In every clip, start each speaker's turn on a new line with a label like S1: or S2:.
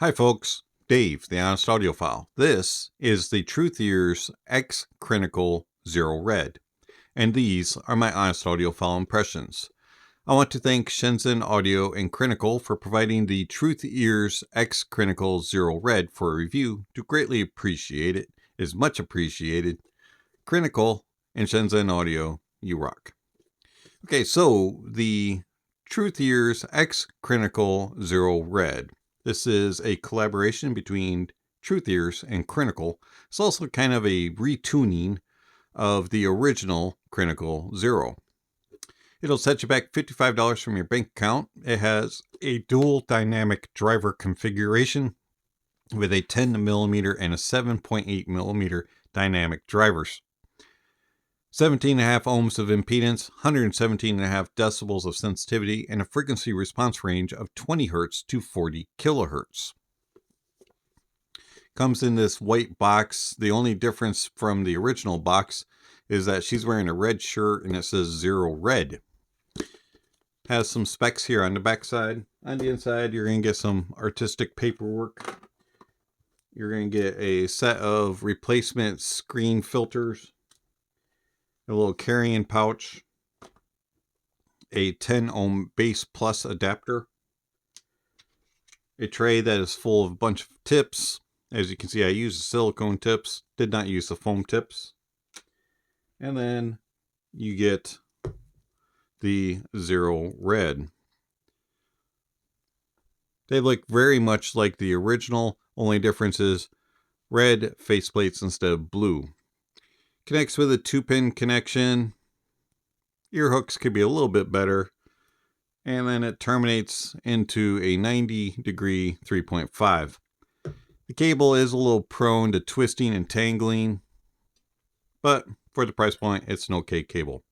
S1: Hi folks, Dave, the Honest Audiophile. This is the TruthEar's X Crinacle Zero Red, and these are my Honest Audiophile impressions. I want to thank Shenzhen Audio and Crinacle for providing the TruthEar's X Crinacle Zero Red for a review. Do greatly appreciate it. It is much appreciated. Crinacle and Shenzhen Audio, you rock. Okay, so the TruthEar's X Crinacle Zero Red. This is a collaboration between TruthEars and Crinacle. It's also kind of a retuning of the original Crinacle Zero. It'll set you back $55 from your bank account. It has a dual dynamic driver configuration with a 10mm and a 7.8mm dynamic drivers. 17.5 ohms of impedance, 117.5 decibels of sensitivity, and a frequency response range of 20 Hz to 40 kHz. Comes in this white box. The only difference from the original box is that she's wearing a red shirt and it says Zero Red. Has some specs here on the back side. On the inside, you're going to get some artistic paperwork. You're going to get a set of replacement screen filters, a little carrying pouch, a 10 ohm base plus adapter, a tray that is full of a bunch of tips. As you can see, I used the silicone tips, did not use the foam tips. And then you get the Zero Red. They look very much like the original, only difference is red faceplates instead of blue. Connects with a 2-pin connection. Ear hooks could be a little bit better. And then it terminates into a 90-degree 3.5. The cable is a little prone to twisting and tangling, but for the price point, it's an okay cable.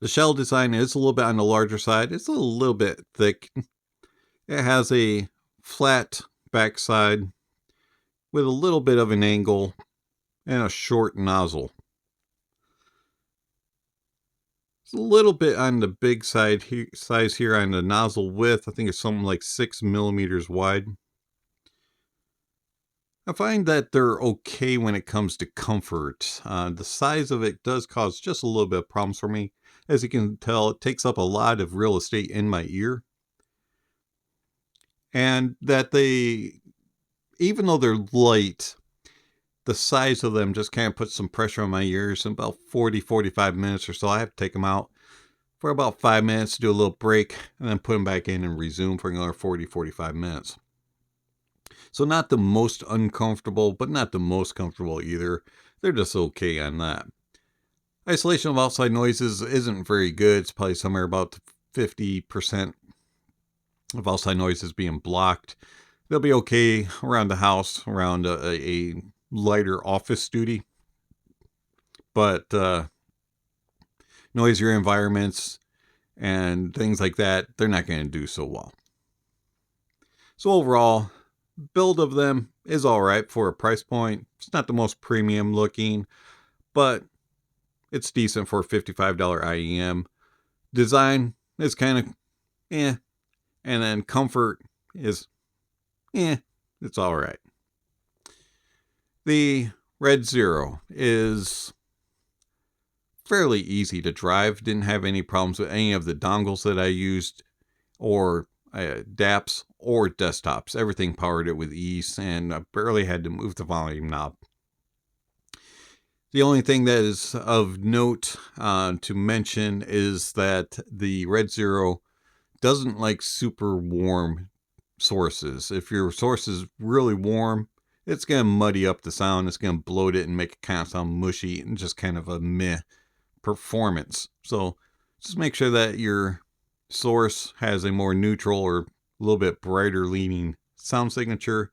S1: The shell design is a little bit on the larger side. It's a little bit thick. It has a flat backside with a little bit of an angle and a short nozzle. It's a little bit on the big size here on the nozzle width. I think it's something like 6 millimeters wide. I find that they're okay when it comes to comfort. The size of it does cause just a little bit of problems for me. As you can tell, it takes up a lot of real estate in my ear. And that they, even though they're light, the size of them just kind of puts some pressure on my ears. In about 40-45 minutes or so, I have to take them out for about 5 minutes to do a little break and then put them back in and resume for another 40-45 minutes. So not the most uncomfortable, but not the most comfortable either. They're just okay on that. Isolation of outside noises isn't very good. It's probably somewhere about 50% of outside noises being blocked. They'll be okay around the house, around a lighter office duty. But noisier environments and things like that, they're not going to do so well. So overall, build of them is alright for a price point. It's not the most premium looking, but it's decent for a $55 IEM. Design is kind of eh. And then comfort is it's alright. The Red Zero is fairly easy to drive. Didn't have any problems with any of the dongles that I used, or DAPs or desktops. Everything powered it with ease, and I barely had to move the volume knob. The only thing that is of note to mention is that the Red Zero doesn't like super warm sources. If your source is really warm, it's going to muddy up the sound. It's going to bloat it and make it kind of sound mushy and just kind of a meh performance. So just make sure that your source has a more neutral or a little bit brighter leaning sound signature,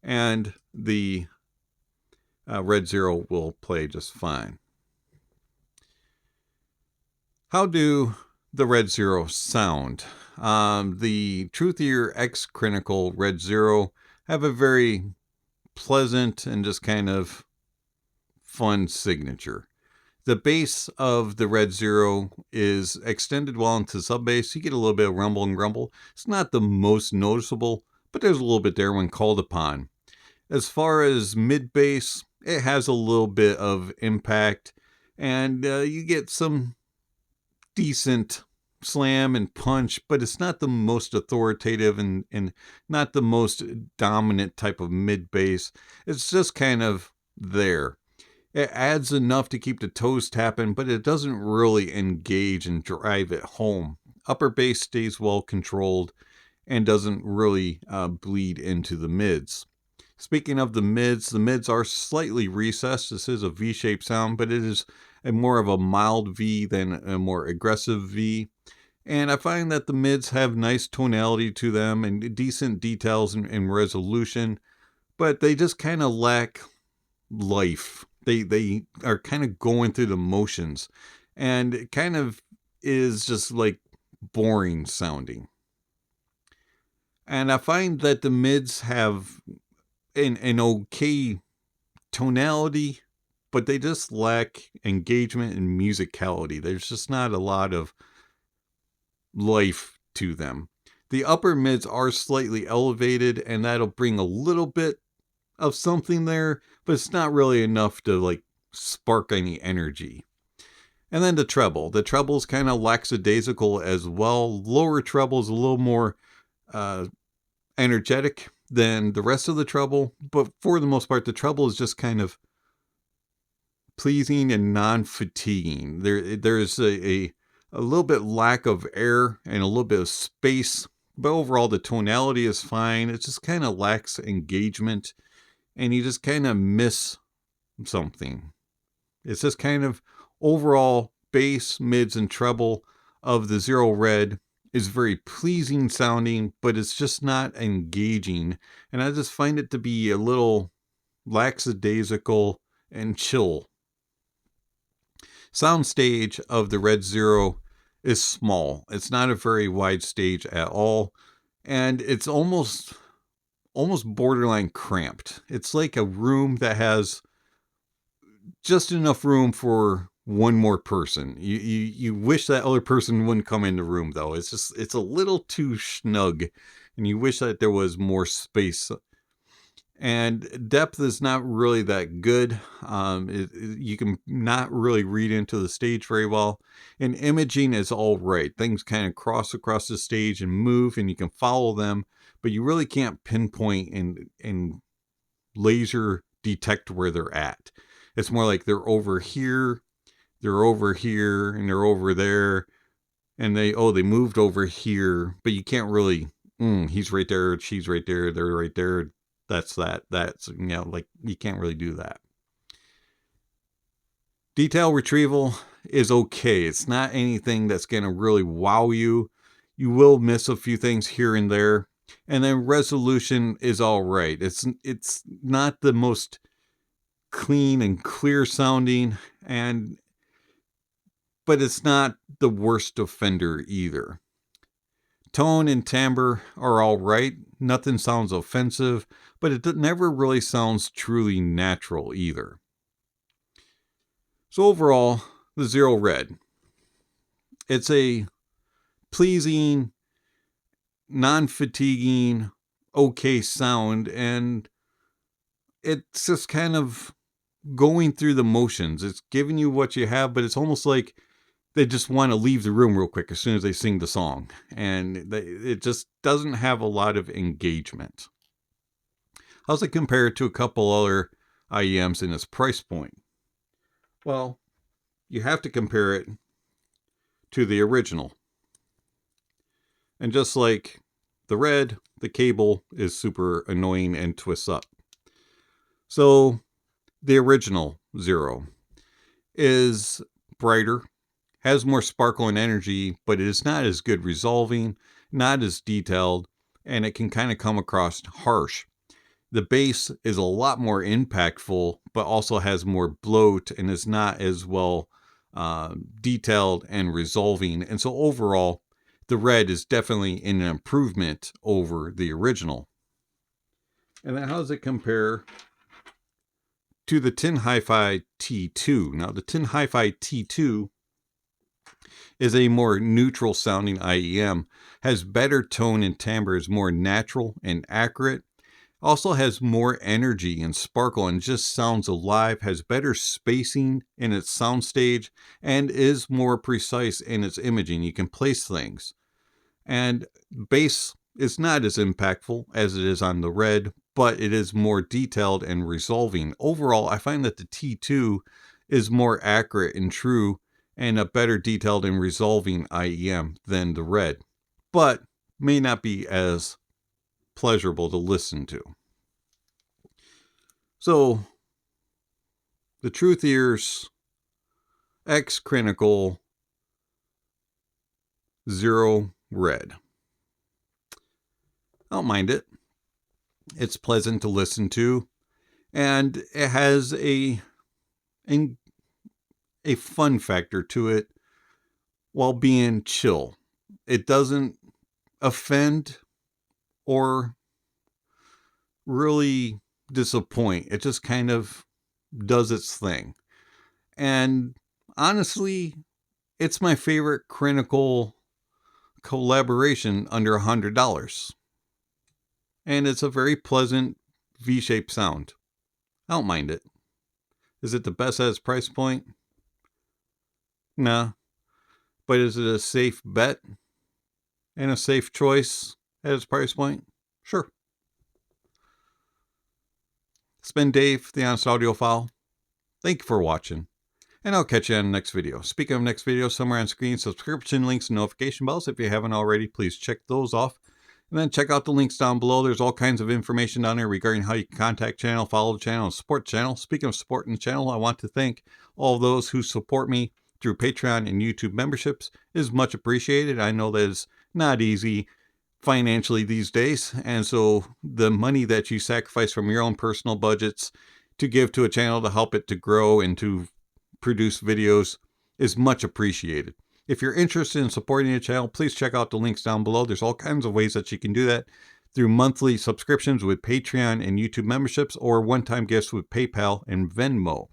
S1: and the Red Zero will play just fine. How do the Red Zero sound? The TruthEar X Crinacle Red Zero have a very pleasant and just kind of fun signature. The bass of the Red Zero is extended well into sub bass. You get a little bit of rumble and grumble. It's not the most noticeable, but there's a little bit there when called upon. As far as mid bass, it has a little bit of impact, and you get some decent slam and punch, but it's not the most authoritative and not the most dominant type of mid bass. It's just kind of there. It adds enough to keep the toes tapping, but it doesn't really engage and drive it home. Upper bass stays well controlled and doesn't really bleed into the mids. Speaking of the mids are slightly recessed. This is a V-shaped sound, but it is more of a mild V than a more aggressive V. And I find that the mids have nice tonality to them and decent details and resolution, but they just kind of lack life. They are kind of going through the motions, and it kind of is just like boring sounding. And I find that the mids have an okay tonality, but they just lack engagement and musicality. There's just not a lot of life to them. The upper mids are slightly elevated, and that'll bring a little bit of something there, but it's not really enough to like spark any energy. And then the treble. The treble is kind of lackadaisical as well. Lower treble is a little more energetic than the rest of the treble, but for the most part, the treble is just kind of pleasing and non-fatiguing. There's a little bit lack of air and a little bit of space, but overall the tonality is fine. It just kind of lacks engagement, and you just kind of miss something. It's just kind of overall bass, mids, and treble of the Zero Red is very pleasing sounding, but it's just not engaging. And I just find it to be a little lackadaisical and chill. Soundstage of the Red Zero is small. It's not a very wide stage at all. And it's almost borderline cramped. It's like a room that has just enough room for one more person. You wish that other person wouldn't come in the room, though. It's a little too snug, and you wish that there was more space. And depth is not really that good. You can not really read into the stage very well. And imaging is all right. Things kind of cross across the stage and move, and you can follow them, but you really can't pinpoint and laser detect where they're at. It's more like they're over here, and they're over there, and they moved over here, but you can't really, he's right there, she's right there, they're right there. That's like you can't really do that. Detail retrieval is okay. It's not anything that's going to really wow you. You will miss a few things here and there. And then resolution is all right. It's not the most clean and clear sounding, but it's not the worst offender either. Tone and timbre are all right. Nothing sounds offensive, but it never really sounds truly natural either. So overall, the Zero Red. It's a pleasing, non-fatiguing, okay sound, and it's just kind of going through the motions. It's giving you what you have, but it's almost like they just want to leave the room real quick as soon as they sing the song. And it just doesn't have a lot of engagement. How's it compared to a couple other IEMs in its price point? Well, you have to compare it to the original. And just like the Red, the cable is super annoying and twists up. So the original Zero is brighter, has more sparkle and energy, but it is not as good resolving, not as detailed, and it can kind of come across harsh. The bass is a lot more impactful, but also has more bloat and is not as well detailed and resolving. And so overall, the Red is definitely an improvement over the original. And then how does it compare to the Tin Hifi T2? Now, the Tin Hifi T2 is a more neutral sounding IEM, has better tone and timbre, is more natural and accurate, also has more energy and sparkle and just sounds alive, has better spacing in its soundstage, and is more precise in its imaging. You can place things. And bass is not as impactful as it is on the Red, but it is more detailed and resolving. Overall, I find that the T2 is more accurate and true and a better detailed and resolving IEM than the Red, but may not be as pleasurable to listen to. So, the TruthEar's X Crinacle Zero Red. I don't mind it. It's pleasant to listen to, and it has a fun factor to it while being chill. It doesn't offend or really disappoint. It just kind of does its thing. And honestly, it's my favorite Crinacle collaboration under $100. And it's a very pleasant V-shaped sound. I don't mind it. Is it the best at its price point? Nah. But is it a safe bet and a safe choice at its price point? Sure. It's been Dave, the Honest Audiophile. Thank you for watching, and I'll catch you on the next video. Speaking of next video, somewhere on screen, subscription links and notification bells. If you haven't already, please check those off. And then check out the links down below. There's all kinds of information down there regarding how you can contact channel, follow the channel, and support the channel. Speaking of supporting the channel, I want to thank all those who support me through Patreon and YouTube memberships. It is much appreciated. I know that it's not easy financially these days, and so the money that you sacrifice from your own personal budgets to give to a channel to help it to grow and to produce videos is much appreciated. If you're interested in supporting the channel, please check out the links down below. There's all kinds of ways that you can do that through monthly subscriptions with Patreon and YouTube memberships, or one-time gifts with PayPal and Venmo.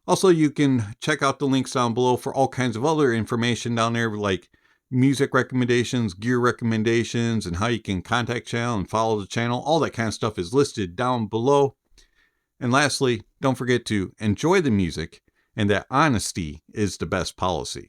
S1: Also, you can check out the links down below for all kinds of other information down there, like music recommendations, gear recommendations, and how you can contact channel and follow the channel. All that kind of stuff is listed down below. And lastly, don't forget to enjoy the music, and that honesty is the best policy.